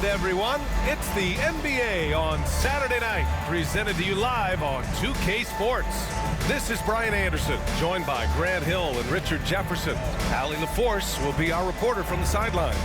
weekend, everyone. It's the NBA on Saturday night, presented to you live on 2K Sports. This is Brian Anderson, joined by Grant Hill and Richard Jefferson. Allie LaForce will be our reporter from the sideline.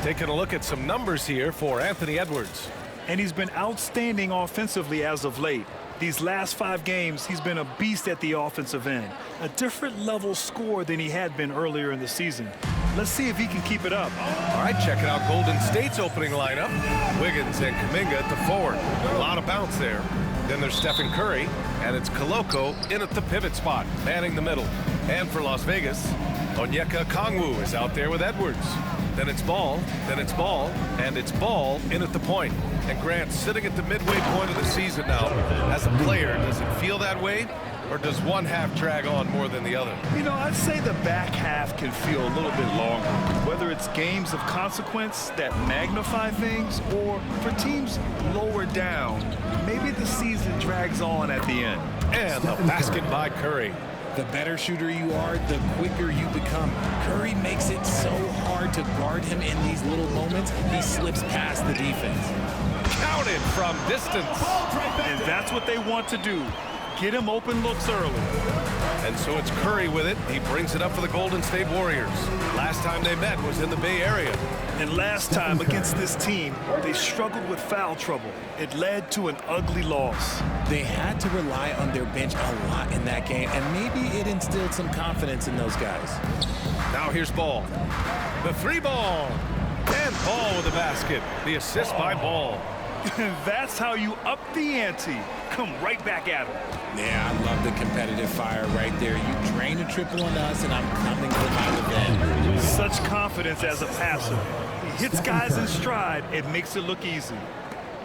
Taking a look at some numbers here for Anthony Edwards. And he's been outstanding offensively as of late. These last 5 games, he's been a beast at the offensive end. A different level score than he had been earlier in the season. Let's see if he can keep it up. All right, checking out Golden State's opening lineup. Wiggins and Kuminga at the forward. A lot of bounce there. Then there's Stephen Curry, and it's Koloko in at the pivot spot, manning the middle. And for Las Vegas, Onyeka Okongwu is out there with Edwards. Then it's Ball, and it's Ball in at the point. And Grant, sitting at the midway point of the season now, as a player, does it feel that way? Or does one half drag on more than the other? You know, I'd say the back half can feel a little bit longer. Whether it's games of consequence that magnify things, or for teams lower down, maybe the season drags on at the end. And a basket by Curry. The better shooter you are, the quicker you become. Curry makes it so hard to guard him in these little moments. He slips past the defense. Counted from distance. And that's what they want to do. Get him open looks early. And so it's Curry with it. He brings it up for the Golden State Warriors. Last time they met was in the Bay Area. And last time against this team, they struggled with foul trouble. It led to an ugly loss. They had to rely on their bench a lot in that game, and maybe it instilled some confidence in those guys. Now here's Ball. The 3 ball. And Ball with the basket. The assist by Ball. That's how you up the ante. Come right back at him. Yeah, I love the competitive fire right there. You drain a triple on us, and I'm coming for my revenge. Such confidence as a passer. He hits guys in stride and makes it look easy.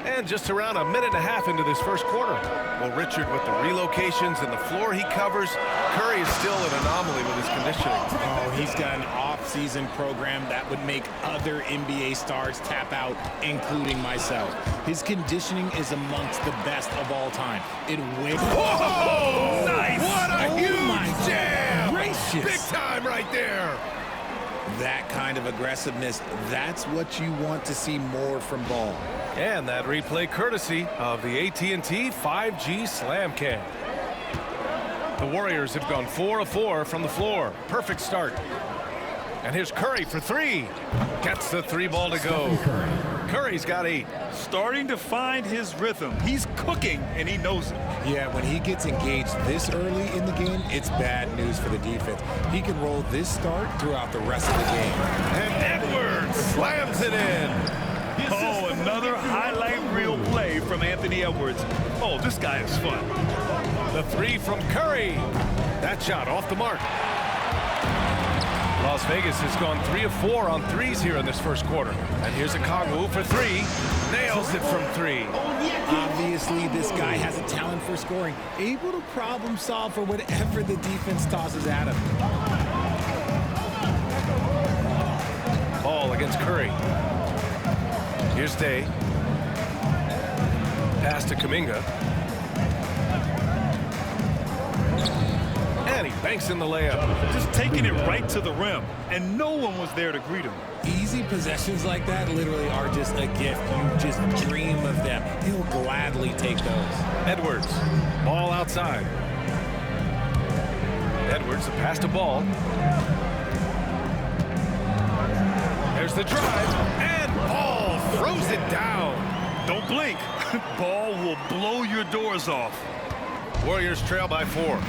And just around a minute and a half into this first quarter. Well, Richard, with the relocations and the floor he covers, Curry is still an anomaly with his conditioning. Oh, he's got an off-season program that would make other NBA stars tap out, including myself. His conditioning is amongst the best of all time. It wiggles. Whoa! Nice! What a huge jam! Gracious. Big time right there! That kind of aggressiveness, that's what you want to see more from Ball. And that replay courtesy of the AT&T 5G Slam Cam. The Warriors have gone 4 of 4 from the floor. Perfect start. And here's Curry for 3. Gets the 3 ball to go. Curry's got 8. Starting to find his rhythm. He's cooking, and he knows it. Yeah, when he gets engaged this early in the game, it's bad news for the defense. He can roll this start throughout the rest of the game. And Edwards slams it in. Oh, another highlight reel play from Anthony Edwards. Oh, this guy is fun. The 3 from Curry. That shot off the mark. Las Vegas has gone 3 of 4 on threes here in this first quarter. And here's Okongwu for 3. Nails it from 3. Obviously, this guy has a talent for scoring, able to problem solve for whatever the defense tosses at him. Ball against Curry. Here's Day. Pass to Kuminga. And he banks in the layup. Just taking it right to the rim, and no one was there to greet him. Easy possessions like that literally are just a gift. You just dream of them. He'll gladly take those. Edwards. Ball outside. Edwards, the pass to Ball. There's the drive, and Ball throws it down. Don't blink. Ball will blow your doors off. Warriors trail by 4.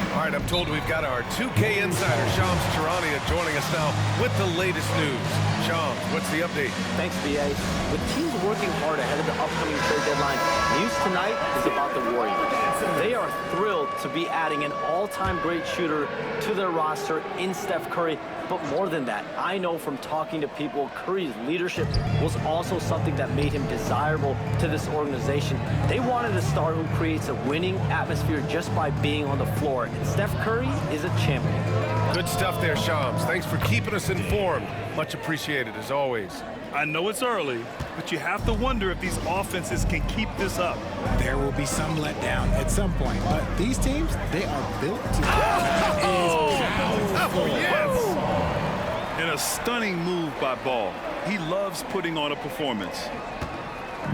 All right, I'm told we've got our 2K insider, Shams Charania, joining us now with the latest news. Shams, what's the update? Thanks, B.A. With teams working hard ahead of the upcoming trade deadline, news tonight is about the Warriors. They are thrilled to be adding an all-time great shooter to their roster in Steph Curry. But more than that, I know from talking to people, Curry's leadership was also something that made him desirable to this organization. They wanted a star who creates a winning atmosphere just by being on the floor. And Steph Curry is a champion. Good stuff there, Shams. Thanks for keeping us informed. Much appreciated, as always. I know it's early, but you have to wonder if these offenses can keep this up. There will be some letdown at some point, but these teams, they are built to. That is powerful. Yes! And a stunning move by Ball. He loves putting on a performance.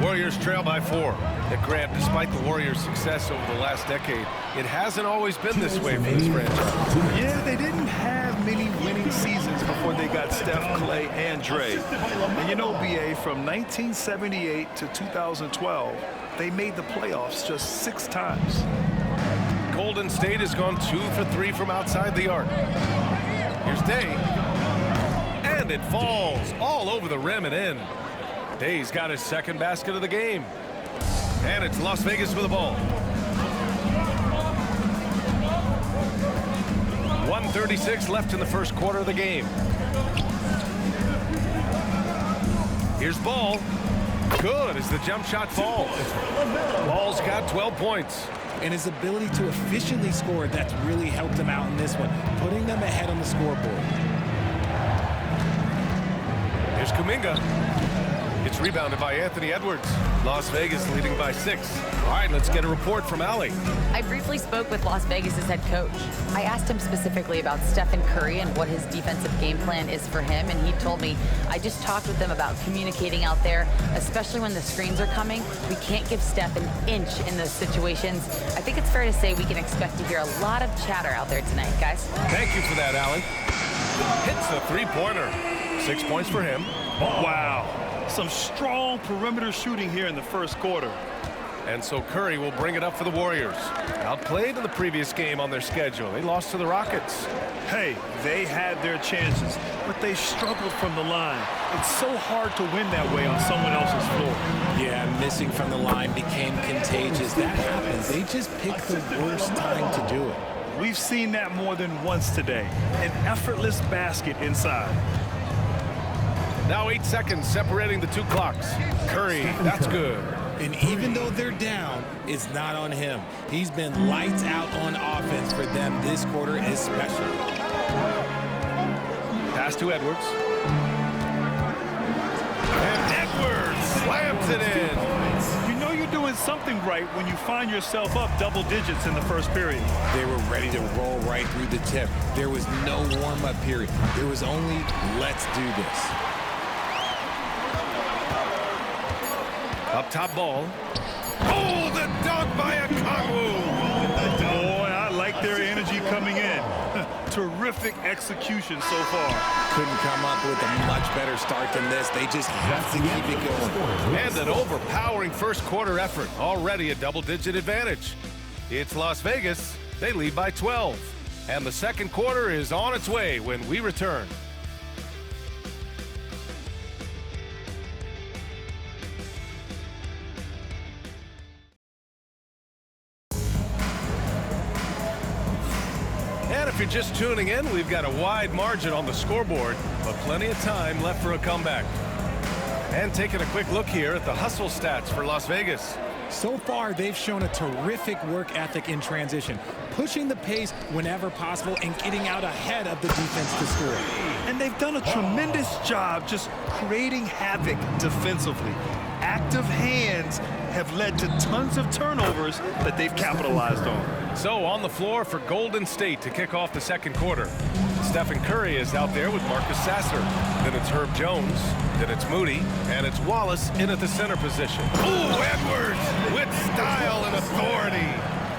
Warriors trail by 4. And Grant, despite the Warriors' success over the last decade, it hasn't always been this way for this franchise. Yeah, they didn't have many winning seasons before they got Steph, Clay, and Dre. And you know, BA, from 1978 to 2012, they made the playoffs just 6 times. Golden State has gone 2 for 3 from outside the arc. Here's Day. And it falls all over the rim and in. Day's got his second basket of the game. And it's Las Vegas with the ball. 1:36 left in the first quarter of the game. Here's Ball. Good as the jump shot falls. Ball's got 12 points. And his ability to efficiently score, that's really helped him out in this one, putting them ahead on the scoreboard. Here's Kuminga. It's rebounded by Anthony Edwards. Las Vegas leading by 6. All right, let's get a report from Allie. I briefly spoke with Las Vegas' head coach. I asked him specifically about Stephen Curry and what his defensive game plan is for him, and he told me, I just talked with them about communicating out there, especially when the screens are coming. We can't give Steph an inch in those situations. I think it's fair to say we can expect to hear a lot of chatter out there tonight, guys. Thank you for that, Allie. Hits the three-pointer. 6 points for him. Wow. Some strong perimeter shooting here in the first quarter. And so Curry will bring it up for the Warriors. Outplayed in the previous game on their schedule. They lost to the Rockets. Hey, they had their chances, but they struggled from the line. It's so hard to win that way on someone else's floor. Yeah, missing from the line became contagious. That happens. They just picked the worst time to do it. We've seen that more than once today. An effortless basket inside. Now 8 seconds separating the 2 clocks. Curry, that's good. And even though they're down, it's not on him. He's been lights out on offense for them this quarter especially. Pass to Edwards. And Edwards slams it in. You know you're doing something right when you find yourself up double digits in the first period. They were ready to roll right through the tip. There was no warm-up period. There was only, let's do this. Up top Ball. Oh, the dunk by Okongwu. Boy, I like their energy coming in. Terrific execution so far. Couldn't come up with a much better start than this. They just have to keep it going. And an overpowering first quarter effort. Already a double-digit advantage. It's Las Vegas. They lead by 12. And the second quarter is on its way when we return. And if you're just tuning in, we've got a wide margin on the scoreboard, but plenty of time left for a comeback. And taking a quick look here at the hustle stats for Las Vegas. So far, they've shown a terrific work ethic in transition, pushing the pace whenever possible and getting out ahead of the defense to score. And they've done a tremendous job just creating havoc defensively. Active hands have led to tons of turnovers that they've capitalized on. So on the floor for Golden State to kick off the second quarter. Stephen Curry is out there with Marcus Sasser. Then it's Herb Jones. Then it's Moody. And it's Wallace in at the center position. Ooh, Edwards with style and authority.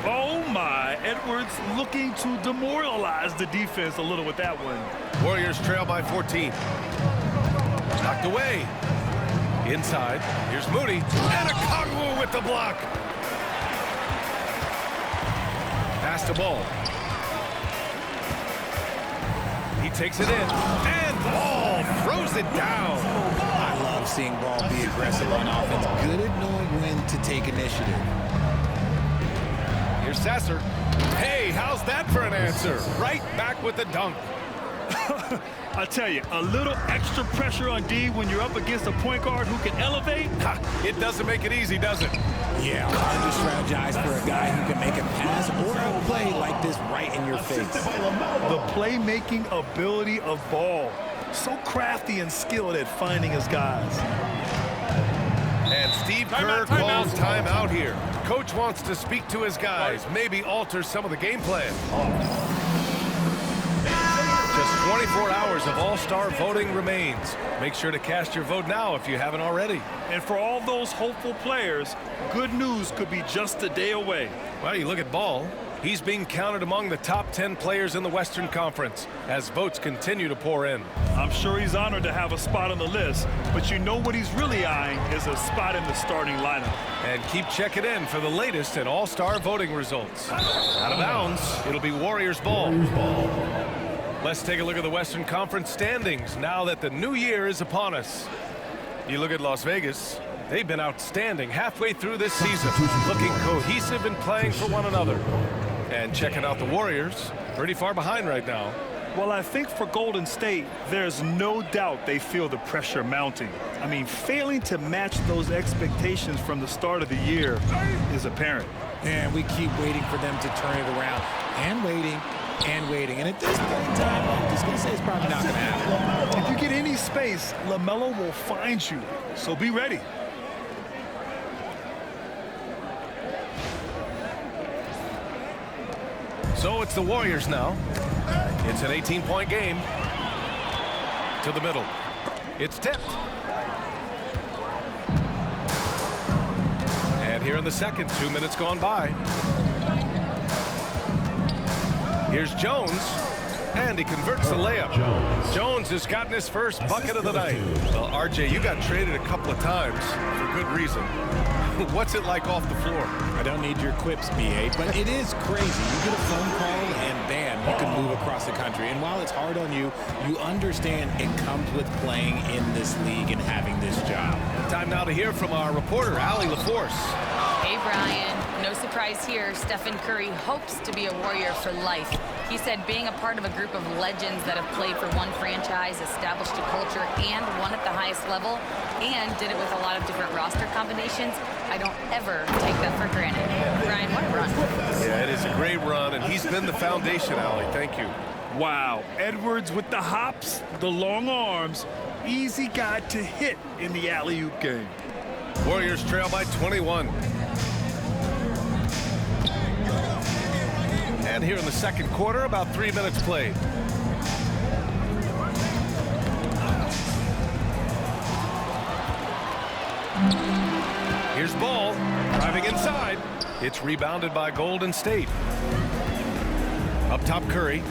Oh my, Edwards looking to demoralize the defense a little with that one. Warriors trail by 14. Knocked away. Inside, here's Moody. And Okongwu with the block. Pass to Ball. He takes it in. And Ball throws it down. I love seeing Ball be aggressive on offense. Good at knowing when to take initiative. Here's Sasser. Hey, how's that for an answer? Right back with the dunk. I tell you, a little extra pressure on D when you're up against a point guard who can elevate. Ha, it doesn't make it easy, does it? Yeah, hard to strategize for a guy who can make a pass or a play like this right in your face. The playmaking ability of Ball. So crafty and skilled at finding his guys. And Steve Kerr calls timeout here. Coach wants to speak to his guys, maybe alter some of the game plan. Just 24 hours of all-star voting remains. Make sure to cast your vote now if you haven't already. And for all those hopeful players, good news could be just a day away. Well, you look at Ball. He's being counted among the top 10 players in the Western Conference as votes continue to pour in. I'm sure he's honored to have a spot on the list, but you know what he's really eyeing is a spot in the starting lineup. And keep checking in for the latest in all-star voting results. Out of bounds, it'll be Warriors ball. Let's take a look at the Western Conference standings now that the new year is upon us. You look at Las Vegas. They've been outstanding halfway through this season, looking cohesive and playing for one another. And checking out the Warriors, pretty far behind right now. Well, I think for Golden State, there's no doubt they feel the pressure mounting. I mean, failing to match those expectations from the start of the year is apparent. And we keep waiting for them to turn it around, and waiting and waiting. And at this point in time, I'm just going to say it's probably not going to happen. If you get any space, LaMelo will find you, so be ready. So it's the Warriors now. It's an 18-point game. To the middle. It's tipped. And here in the second, 2 minutes gone by. Here's Jones. And he converts the layup. Jones has gotten his first bucket of the night. Well, RJ, you got traded a couple of times for good reason. What's it like off the floor? I don't need your quips, BA, but it is crazy. You get a phone call and bam, you can move across the country. And while it's hard on you, you understand it comes with playing in this league and having this job. Time now to hear from our reporter, Allie LaForce. Hey, Brian. No surprise here. Stephen Curry hopes to be a Warrior for life. He said being a part of a group of legends that have played for one franchise, established a culture, and won at the highest level, and did it with a lot of different roster combinations, I don't ever take that for granted. Brian, what a run. Yeah, it is a great run, and he's been the foundation, Allie. Thank you. Wow, Edwards with the hops, the long arms, easy guy to hit in the alley-oop game. Warriors trail by 21. And here in the second quarter, about 3 minutes played. Here's Ball, driving inside. It's rebounded by Golden State. Up top, Curry.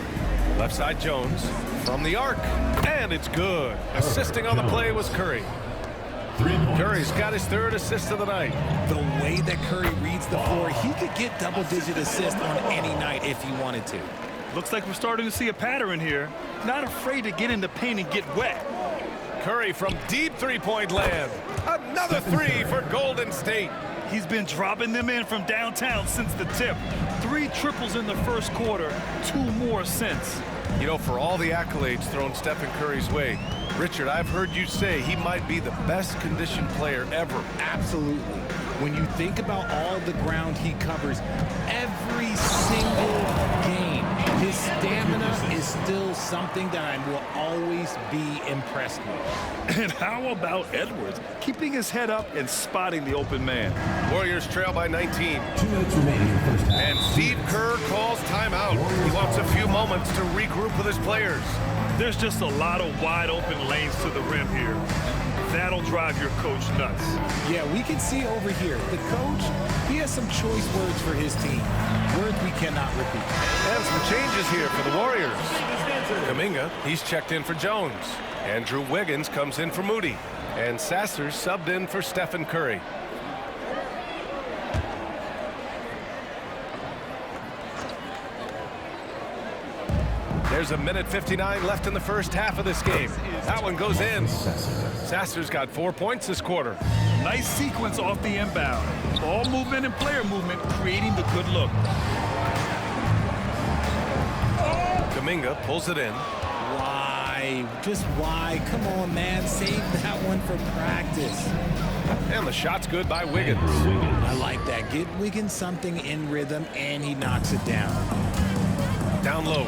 Left side, Jones. From the arc. And it's good. Assisting on the play was Curry. Curry's got his third assist of the night. The way that Curry reads the floor, he could get double-digit assists on any night if he wanted to. Looks like we're starting to see a pattern here. Not afraid to get in the paint and get wet. Curry from deep three-point land. Another three for Golden State. He's been dropping them in from downtown since the tip. 3 triples in the first quarter, 2 more since. You know, for all the accolades thrown Stephen Curry's way, Richard, I've heard you say he might be the best conditioned player ever. Absolutely. When you think about all the ground he covers every single game, his stamina is still something that I will always be impressed with. And how about Edwards? Keeping his head up and spotting the open man. Warriors trail by 19. 2 minutes remaining in the first half. And Steve Kerr calls timeout. He wants a few moments to regroup with his players. There's just a lot of wide open lanes to the rim here. That'll drive your coach nuts. Yeah, we can see over here. The coach, he has some choice words for his team. Words we cannot repeat. And some changes here for the Warriors. Kuminga, he's checked in for Jones. Andrew Wiggins comes in for Moody. And Sasser subbed in for Stephen Curry. There's a minute 59 left in the first half of this game. That one goes in. Sasser's got 4 points this quarter. Nice sequence off the inbound. Ball movement and player movement creating the good look. Kuminga pulls it in. Why? Just why? Come on, man. Save that one for practice. And the shot's good by Wiggins. I like that. Get Wiggins something in rhythm, and he knocks it down. Down low.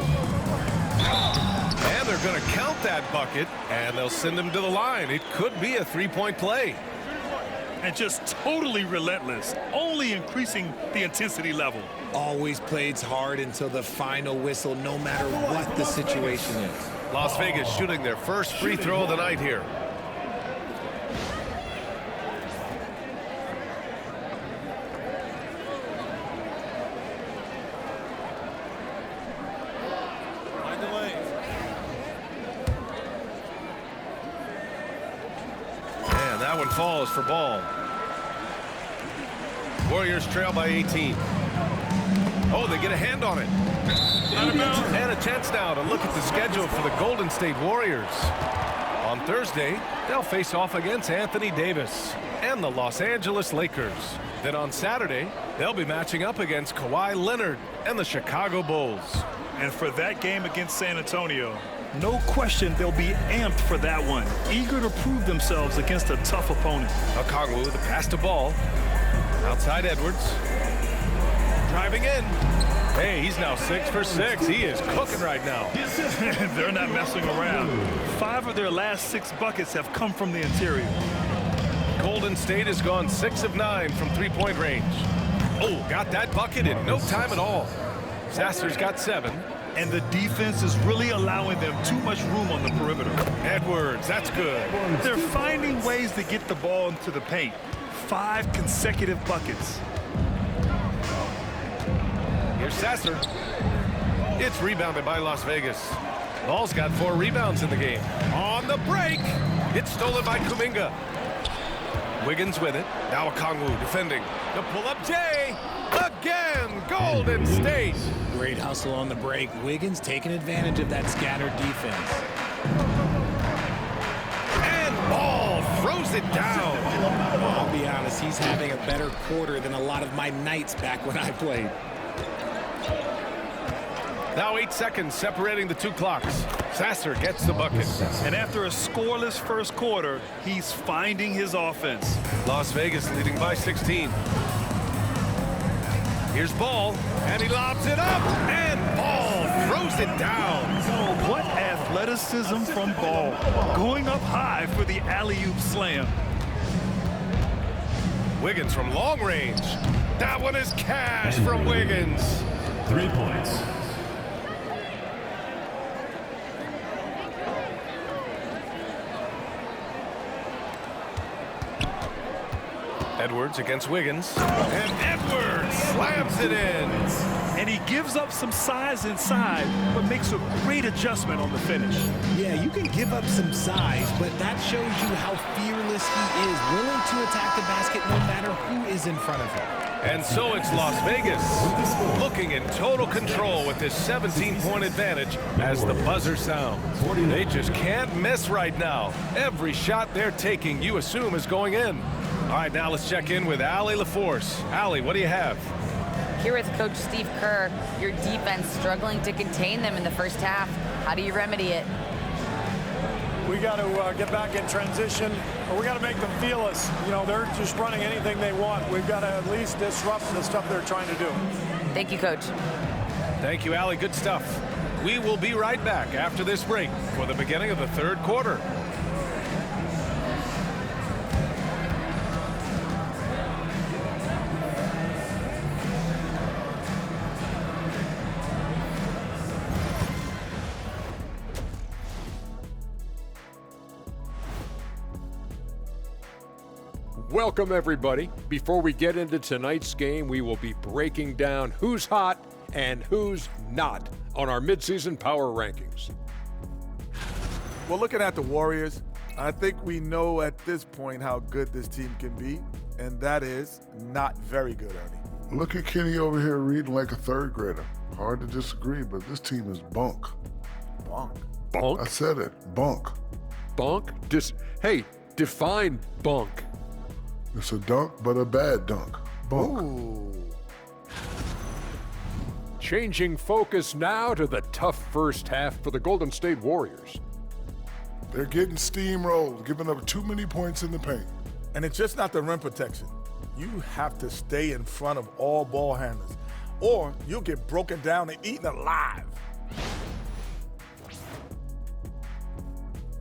And they're going to count that bucket, and they'll send him to the line. It could be a three-point play. And just totally relentless, only increasing the intensity level. Always plays hard until the final whistle, no matter what the situation is. Las Vegas shooting their first free throw of the night here. And that one falls for Ball. Warriors trail by 18. Oh, they get a hand on it. And a chance now to look at the schedule for the Golden State Warriors. On Thursday, they'll face off against Anthony Davis and the Los Angeles Lakers. Then on Saturday, they'll be matching up against Kawhi Leonard and the Chicago Bulls. And for that game against San Antonio, no question they'll be amped for that one, eager to prove themselves against a tough opponent. Okongwu with the pass to Ball. Outside Edwards. Driving in. Hey, he's now 6 for 6. He is cooking right now. They're not messing around. 5 of their last 6 buckets have come from the interior. Golden State has gone 6 of 9 from three-point range. Oh, got that bucket in no time at all. Sasser's got 7. And the defense is really allowing them too much room on the perimeter. Edwards, that's good. They're finding ways to get the ball into the paint. 5 consecutive buckets. Here's Sasser. It's rebounded by Las Vegas. Ball's got 4 rebounds in the game. On the break. It's stolen by Kuminga. Wiggins with it. Now Okongwu defending. The pull-up J. Again, Golden State. Great hustle on the break. Wiggins taking advantage of that scattered defense. And Ball throws it down. I'll be honest, he's having a better quarter than a lot of my nights back when I played. Now 8 seconds separating the 2 clocks. Sasser gets the bucket. And after a scoreless first quarter, he's finding his offense. Las Vegas leading by 16. Here's Ball, and he lobs it up, and Ball throws it down. What athleticism from Ball. Going up high for the alley-oop slam. Wiggins from long range. That one is cash from Wiggins. 3 points. Edwards against Wiggins. And Edwards slams it in. And he gives up some size inside, but makes a great adjustment on the finish. Yeah, you can give up some size, but that shows you how fearless he is, willing to attack the basket no matter who is in front of him. And so it's Las Vegas looking in total control with this 17-point advantage as the buzzer sounds. They just can't miss right now. Every shot they're taking, you assume, is going in. All right, now let's check in with Allie LaForce. Allie, what do you have? Here with Coach Steve Kerr, your defense struggling to contain them in the first half. How do you remedy it? We got to get back in transition, or we got to make them feel us. You know, they're just running anything they want. We've got to at least disrupt the stuff they're trying to do. Thank you, Coach. Thank you, Allie. Good stuff. We will be right back after this break for the beginning of the 3rd quarter. Welcome, everybody. Before we get into tonight's game, we will be breaking down who's hot and who's not on our midseason power rankings. Well, looking at the Warriors, I think we know at this point how good this team can be, and that is not very good, Ernie. Look at Kenny over here reading like a 3rd grader. Hard to disagree, but this team is bunk. Bunk. Bunk? I said it, bunk. Bunk? Hey, define bunk. It's a dunk, but a bad dunk. Bunk. Ooh. Changing focus now to the tough first half for the Golden State Warriors. They're getting steamrolled, giving up too many points in the paint. And it's just not the rim protection. You have to stay in front of all ball handlers, or you'll get broken down and eaten alive.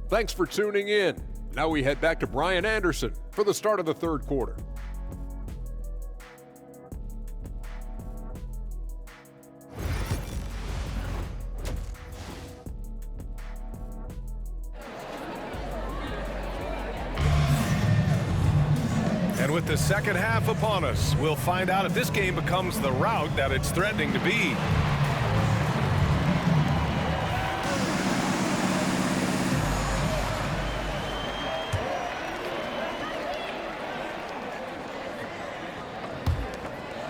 Thanks for tuning in. Now we head back to Brian Anderson for the start of the 3rd quarter. And with the second half upon us, we'll find out if this game becomes the rout that it's threatening to be.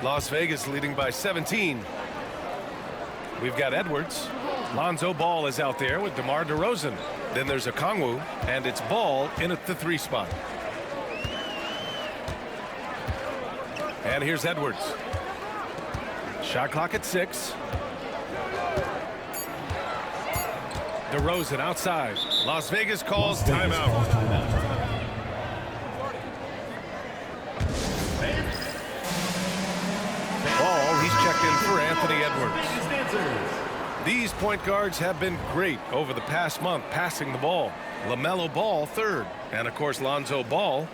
Las Vegas leading by 17. We've got Edwards. Lonzo Ball is out there with DeMar DeRozan. Then there's Okongwu, and it's Ball in at the 3 spot. And here's Edwards. Shot clock at 6. DeRozan outside. Las Vegas calls timeout. Ball, he's checked in for Anthony Edwards. These point guards have been great over the past month passing the ball. LaMelo Ball third, and of course Lonzo Ball.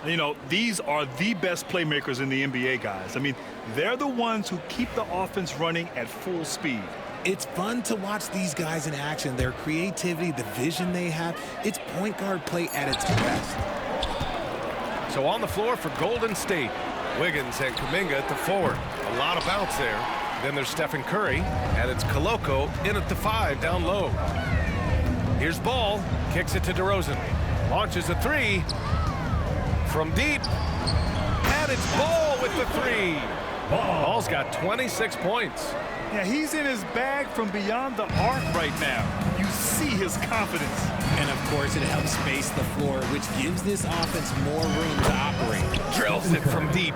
You know, these are the best playmakers in the NBA, guys. I mean, they're the ones who keep the offense running at full speed. It's fun to watch these guys in action. Their creativity, the vision they have, it's point guard play at its best. So on the floor for Golden State, Wiggins and Kuminga at the forward. A lot of bounce there. Then there's Stephen Curry, and it's Koloko in at the 5 down low. Here's Ball, kicks it to DeRozan. Launches a 3 from deep, and it's Ball with the 3. Ball's got 26 points. Yeah, he's in his bag from beyond the arc right now. You see his confidence. And of course, it helps space the floor, which gives this offense more room to operate. Drills it from deep.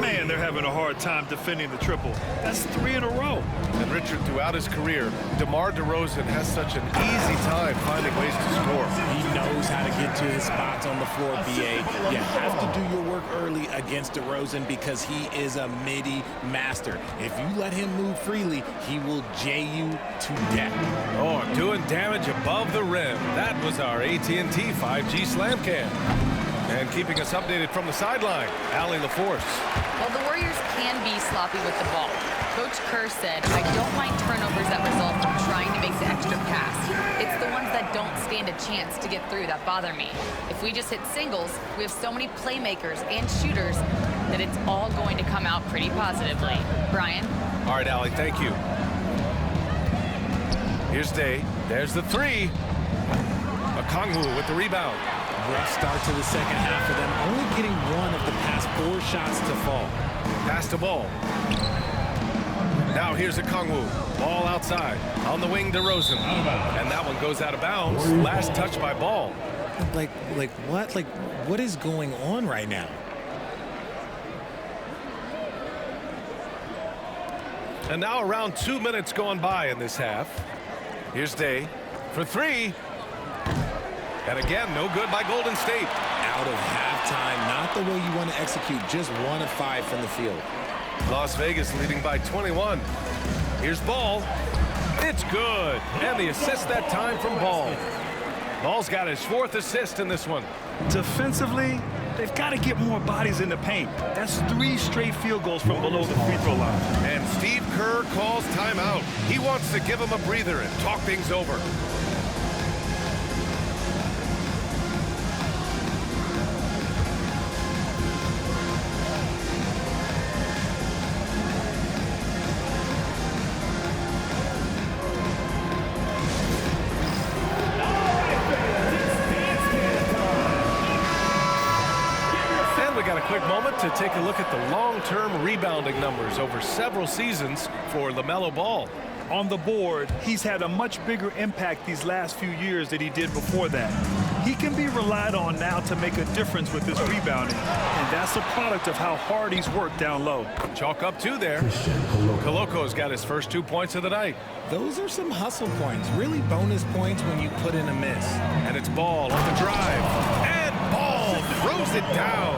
Man, they're having a hard time defending the triple. That's 3 in a row. And Richard, throughout his career, DeMar DeRozan has such an easy time finding ways to score. He knows how to get to his spots on the floor, BA. You have to do your work early against DeRozan because he is a midi master. If you let him move freely, he will J you to death. Oh, doing damage above the rim. That was our AT&T 5G Slam Cam. And keeping us updated from the sideline, Allie LaForce. Well, the Warriors can be sloppy with the ball. Coach Kerr said, I don't mind turnovers that result from trying to make the extra pass. It's the ones that don't stand a chance to get through that bother me. If we just hit singles, we have so many playmakers and shooters that it's all going to come out pretty positively. Brian? All right, Allie, thank you. Here's Day. There's the 3. Okongwu with the rebound. Rough start to the second half for them, only getting 1 of the past 4 shots to fall. Pass to Ball. Now here's Okongwu. Ball outside. On the wing, DeRozan. And that one goes out of bounds. Last touch by Ball. Like what? Like, what is going on right now? And now around 2 minutes gone by in this half. Here's Day for 3. And again, no good by Golden State. Out of halftime, not the way you want to execute, just 1 of 5 from the field. Las Vegas leading by 21. Here's Ball. It's good. And the assist that time from Ball. Ball's got his 4th assist in this one. Defensively, they've got to get more bodies in the paint. That's 3 straight field goals from below the free throw line. And Steve Kerr calls timeout. He wants to give him a breather and talk things over. Quick moment to take a look at the long-term rebounding numbers over several seasons for LaMelo Ball. On the board, he's had a much bigger impact these last few years than he did before that. He can be relied on now to make a difference with his rebounding, and that's a product of how hard he's worked down low. Chalk up 2 there. Koloko's got his first 2 points of the night. Those are some hustle points, really bonus points when you put in a miss. And it's Ball on the drive. And Ball throws it down.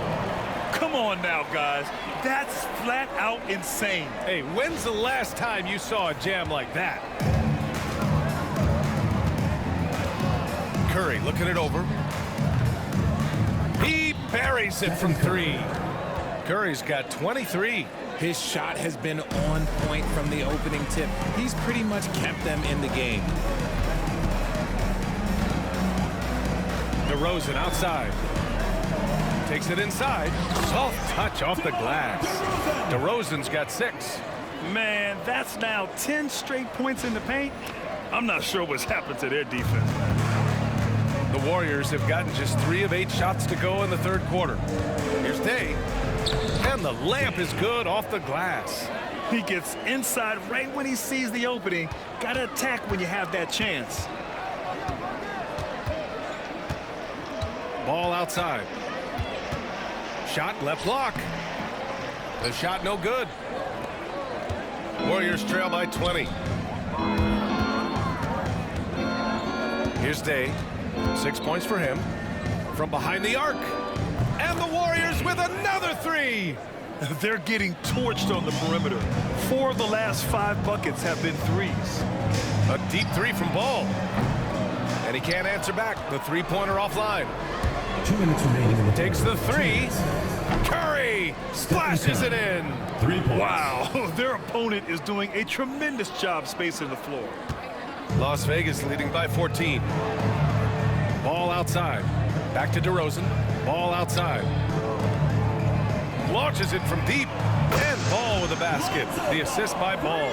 Come on now, guys. That's flat out insane. Hey, when's the last time you saw a jam like that? Curry looking it over. He buries it from 3. Curry's got 23. His shot has been on point from the opening tip. He's pretty much kept them in the game. DeRozan outside. Takes it inside. Soft touch off the glass. DeRozan's got 6. Man, that's now 10 straight points in the paint. I'm not sure what's happened to their defense. The Warriors have gotten just 3 of 8 shots to go in the third quarter. Here's Day. And the layup is good off the glass. He gets inside right when he sees the opening. Got to attack when you have that chance. Ball outside. Shot left block. The shot no good. Warriors trail by 20. Here's Day. 6 points for him. From behind the arc. And the Warriors with another 3. They're getting torched on the perimeter. 4 of the last 5 buckets have been threes. A deep 3 from Ball. And he can't answer back. The three-pointer offline. 2 minutes remaining in the Takes the 3. Curry splashes it in. 3 points. Wow, their opponent is doing a tremendous job spacing the floor. Las Vegas leading by 14. Ball outside. Back to DeRozan. Ball outside. Launches it from deep. And Ball with a basket. The assist by Ball.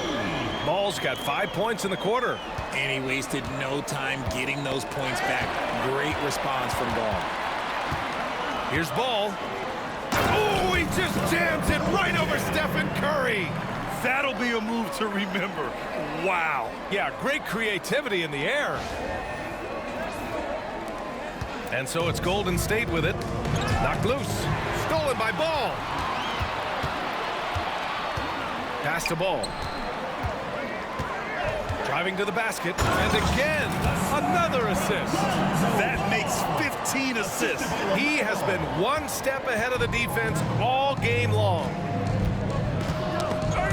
Ball's got 5 points in the quarter. And he wasted no time getting those points back. Great response from Ball. Here's Ball. Oh, he just jams it right over Stephen Curry. That'll be a move to remember. Wow. Yeah, great creativity in the air. And so it's Golden State with it. Knocked loose. Stolen by Ball. Pass to Ball. Driving to the basket. And again, another assist. That makes 15 assists. He has been one step ahead of the defense all game long.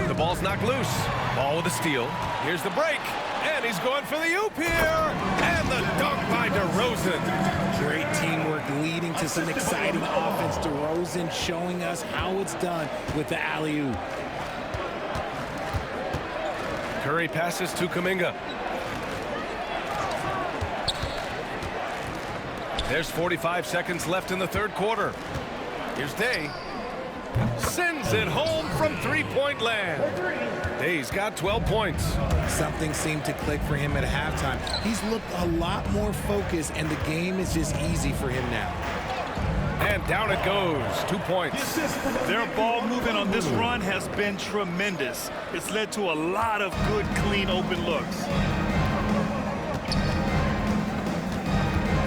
The ball's knocked loose. Ball with a steal. Here's the break. And he's going for the oop here. And the dunk by DeRozan. Great teamwork leading to some exciting offense. DeRozan showing us how it's done with the alley-oop. Curry passes to Kuminga. There's 45 seconds left in the third quarter. Here's Day. Sends it home from three-point land. Day's got 12 points. Something seemed to click for him at halftime. He's looked a lot more focused, and the game is just easy for him now. And down it goes. 2 points. Their ball movement on this run has been tremendous. It's led to a lot of good, clean, open looks.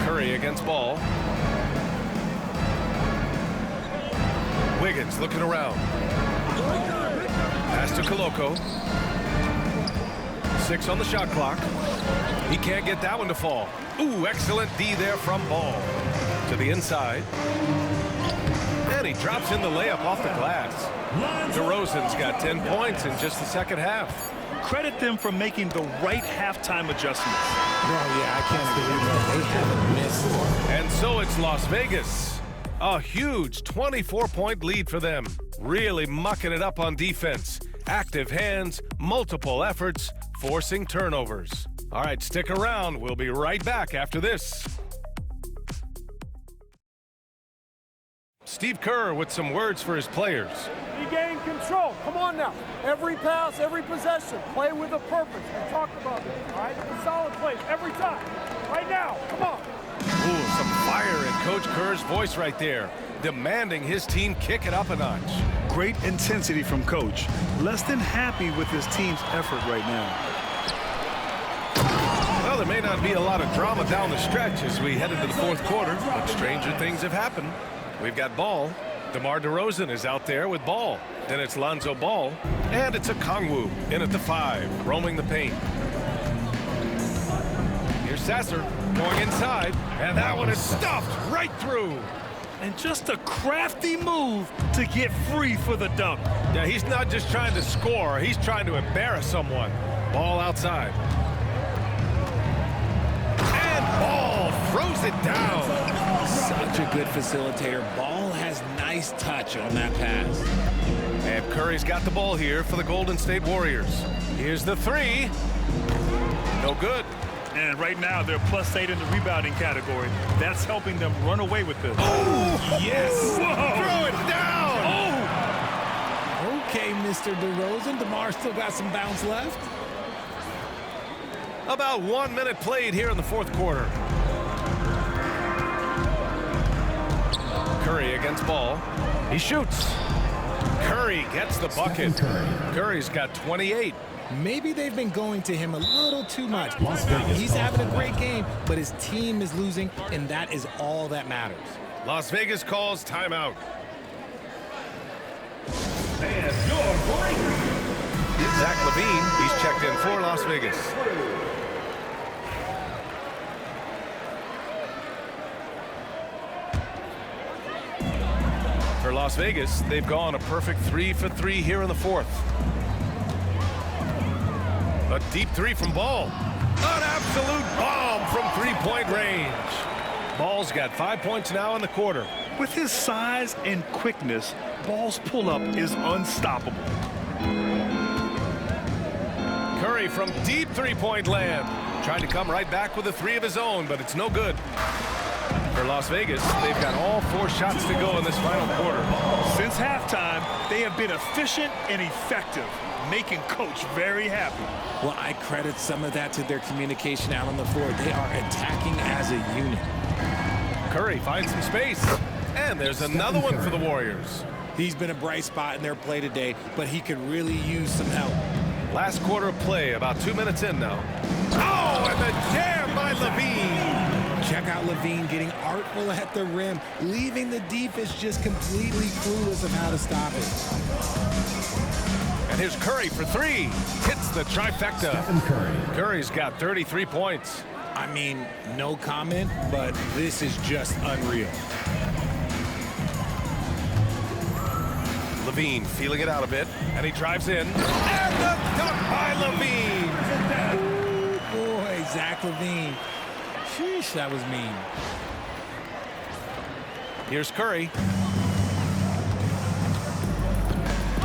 Curry against Ball. Wiggins looking around. Pass to Koloko. 6 on the shot clock. He can't get that one to fall. Ooh, excellent D there from Ball. To the inside. And he drops in the layup off the glass. DeRozan's got 10 points in just the second half. Credit them for making the right halftime adjustments. Oh, yeah, I can't believe that they haven't missed. And so it's Las Vegas. A huge 24-point lead for them. Really mucking it up on defense. Active hands, multiple efforts, forcing turnovers. All right, stick around. We'll be right back after this. Steve Kerr with some words for his players. Regain control. Come on now. Every pass, every possession. Play with a purpose. We talked about this, all right? Solid plays every time. Right now. Come on. Ooh, some fire in Coach Kerr's voice right there, demanding his team kick it up a notch. Great intensity from Coach. Less than happy with his team's effort right now. Well, there may not be a lot of drama down the stretch as we head into the fourth quarter, but stranger things have happened. We've got Ball. DeMar DeRozan is out there with Ball. Then it's Lonzo Ball. And it's a Kongwu in at the 5, roaming the paint. Here's Sasser going inside. And that one is stuffed right through. And just a crafty move to get free for the dunk. Yeah, he's not just trying to score. He's trying to embarrass someone. Ball outside. And Ball throws it down. Such a good facilitator. Ball has nice touch on that pass. And Curry's got the ball here for the Golden State Warriors. Here's the 3. No good. And right now, they're +8 in the rebounding category. That's helping them run away with this. Oh, yes. Whoa. Throw it down. Oh. Okay, Mr. DeRozan. DeMar still got some bounce left. About 1 minute played here in the fourth quarter. Curry against Ball. He shoots. Curry gets the bucket. Curry's got 28. Maybe they've been going to him a little too much. Las Vegas He's having a great game, but his team is losing, and that is all that matters. Las Vegas calls timeout. Zach Levine, he's checked in for Las Vegas. For Las Vegas, they've gone a perfect 3 for 3 here in the fourth. A deep three from Ball. An absolute bomb from three-point range. Ball's got 5 points now in the quarter. With his size and quickness, Ball's pull-up is unstoppable. Curry from deep three-point land. Tried to come right back with a three of his own, but it's no good. For Las Vegas, they've got all 4 shots to go in this final quarter. Since halftime, they have been efficient and effective, making Coach very happy. Well, I credit some of that to their communication out on the floor. They are attacking as a unit. Curry finds some space. And there's another one for the Warriors. He's been a bright spot in their play today, but he could really use some help. Last quarter of play, about 2 minutes in now. Oh, and the jam by Levine. Check out Levine getting artful at the rim, leaving the defense just completely clueless of how to stop it. And here's Curry for 3. Hits the trifecta. Curry's got 33 points. I mean, no comment, but this is just unreal. Levine feeling it out a bit, and he drives in. And the dunk by Levine. Oh, boy, Zach Levine. Sheesh, that was mean. Here's Curry.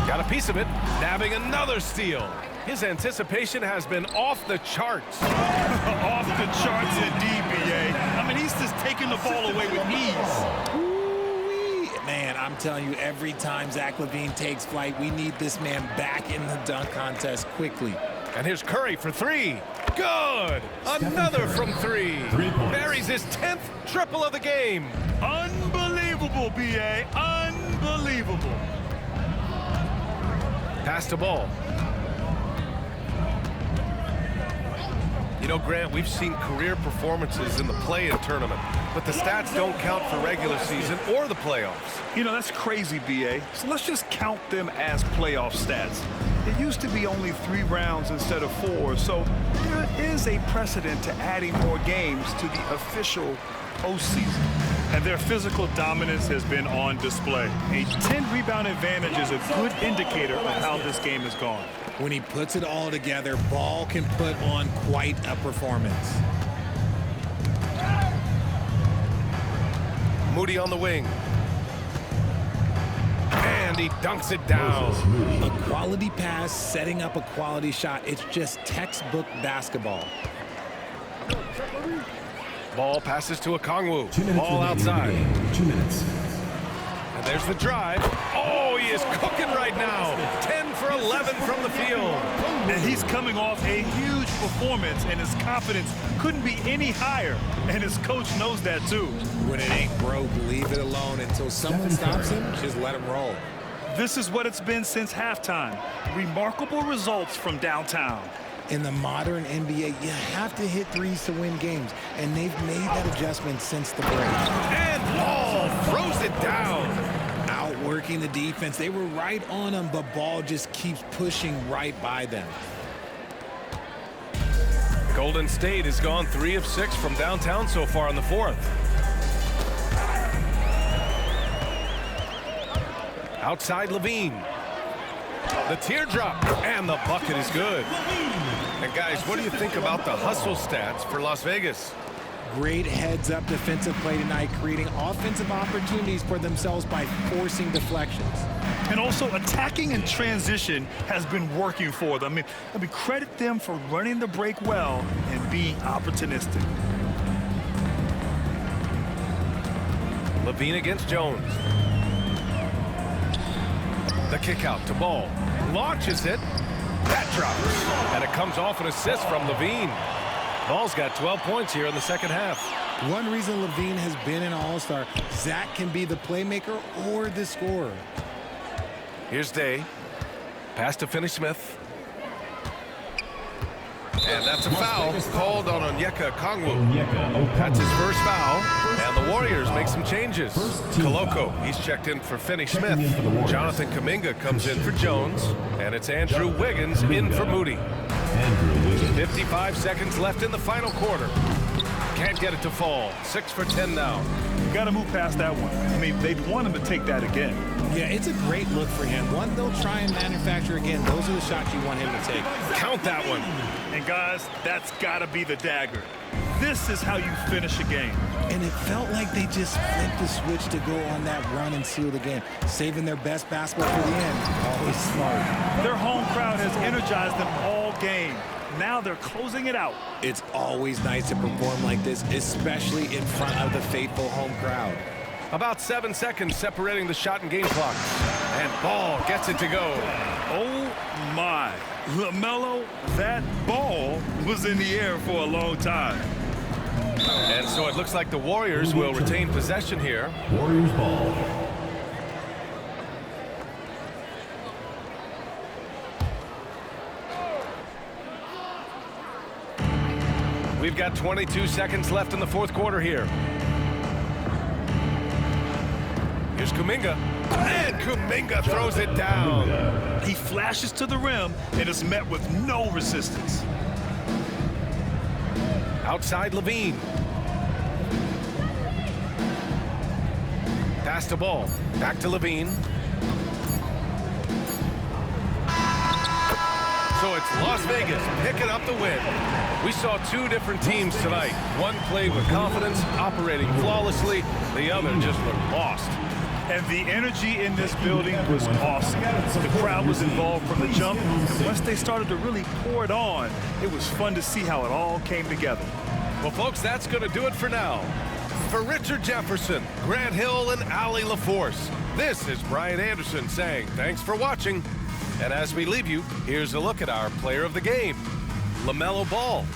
Got a piece of it, nabbing another steal. His anticipation has been off the charts. Off the charts indeed, BA. I mean, he's just taking the ball away with ease. Ooh-wee. Man, I'm telling you, every time Zach Levine takes flight, we need this man back in the dunk contest quickly. And here's Curry for 3. Good! Another from 3. Buries his 10th triple of the game. Unbelievable, BA. Unbelievable. Pass to Ball. You know, Grant, we've seen career performances in the play-in tournament, but the stats don't count for regular season or the playoffs. You know, that's crazy, BA. So let's just count them as playoff stats. It used to be only 3 rounds instead of 4, so there is a precedent to adding more games to the official postseason. And their physical dominance has been on display. A 10-rebound advantage is a good indicator of how this game has gone. When he puts it all together, Ball can put on quite a performance. Moody on the wing. And he dunks it down. A quality pass, setting up a quality shot. It's just textbook basketball. Ball passes to Okongwu. Ball outside. 2 minutes. And there's the drive. Oh, he is cooking right now. 10 for 11 from the field. And he's coming off a huge performance, and his confidence couldn't be any higher. And his coach knows that, too. When it ain't broke, leave it alone until someone stops him. Just let him roll. This is what it's been since halftime. Remarkable results from downtown. In the modern NBA, you have to hit threes to win games, and they've made that adjustment since the break. And Ball throws it down. Outworking the defense. They were right on them, but Ball just keeps pushing right by them. Golden State has gone 3 of 6 from downtown so far in the fourth. Outside Levine. The teardrop, and the bucket is good. And guys, what do you think about the hustle stats for Las Vegas? great heads-up defensive play tonight, creating offensive opportunities for themselves by forcing deflections. And also attacking in transition has been working for them. I mean, credit them for running the break well and being opportunistic. Levine against Jones. The kick out to Ball. Launches it. That drops. And it comes off an assist from Levine. Ball's got 12 points here in the second half. One reason Levine has been an all-star, Zach can be the playmaker or the scorer. Here's Day. Pass to Finney-Smith. And that's a foul called on Onyeka Okongwu. That's his first foul. And the Warriors make some changes. Koloko, he's checked in for Finney-Smith. Jonathan Kuminga comes in for Jones. And it's Andrew Wiggins in for Moody. 55 seconds left in the final quarter. Can't get it to fall. 6 for 10 now. Got to move past that one. I mean, they'd want him to take that again. Yeah, it's a great look for him. One they'll try and manufacture again. Those are the shots you want him to take. Count that one. And guys, that's got to be the dagger. This is how you finish a game. And it felt like they just flipped the switch to go on that run and seal the game, saving their best basketball for the end. Always smart. Their home crowd has energized them all game. Now they're closing it out. It's always nice to perform like this, especially in front of the faithful home crowd. About 7 seconds separating the shot and game clock. And Ball gets it to go. Oh, my. LaMelo, that ball was in the air for a long time. And so it looks like the Warriors will retain possession here. Warriors ball. We've got 22 seconds left in the fourth quarter here. Here's Kuminga. And Kuminga throws it down. He flashes to the rim and is met with no resistance. Outside Levine. Pass the ball. Back to Levine. So it's Las Vegas picking up the win. We saw two different teams tonight. One played with confidence, operating flawlessly. The other just looked lost. And the energy in this building was awesome. The crowd was involved from the jump. And once they started to really pour it on, it was fun to see how it all came together. Well, folks, that's going to do it for now. For Richard Jefferson, Grant Hill, and Allie LaForce, this is Brian Anderson saying thanks for watching. And as we leave you, here's a look at our player of the game, LaMelo Ball.